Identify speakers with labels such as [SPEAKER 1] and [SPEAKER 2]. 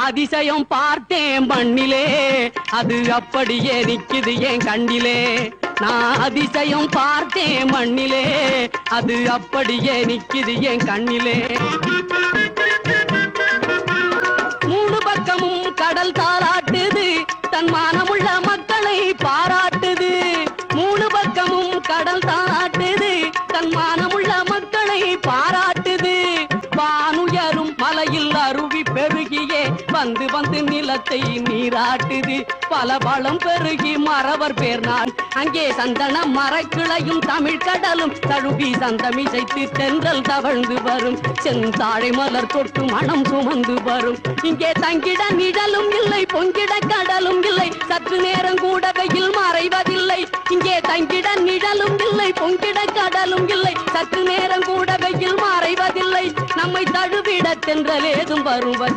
[SPEAKER 1] அதிசயம் பார்த்தேன் மண்ணிலே, அது அப்படியே நிக்குது என் கண்ணிலே. நான் அதிசயம் பார்த்தேன் மண்ணிலே, அது அப்படியே நிக்குது என் கண்ணிலே. மூணு பக்கமும் கடல் தாளாட்டுது, தன் மானமுள்ள மக்களை பாராட்டுது. மூணு பக்கமும் கடல் தாளாட்டுது, தன் மானமுள்ள மக்களை பாராட்டுது. வானுயரும் மலையில் அருவி பெருகியே வந்து வந்து நிலத்தை நீராட்டுது. பல பலம் பெருகி மறவர் பேர் நான், அங்கே சந்தன மரக்கிளையும் தமிழ் கடலும் தழுவி சந்தமிசைத்து தென்றல் தவழ்ந்து வரும். செந்தாழை மலர் தொட்டு மனம் சுமந்து வரும். இங்கே தங்கிட நிழலும் இல்லை, பொங்கிட கடலும் இல்லை, சற்று நேரம் கூட வெயில் மறைவதில்லை. இங்கே தங்கிட நிழலும் இல்லை, பொங்கிட கடலும் இல்லை, சற்று நேரம் கூட வெயில் மறைவதில்லை. நம்மை தழுவிட தென்றல் ஏதும் வருவது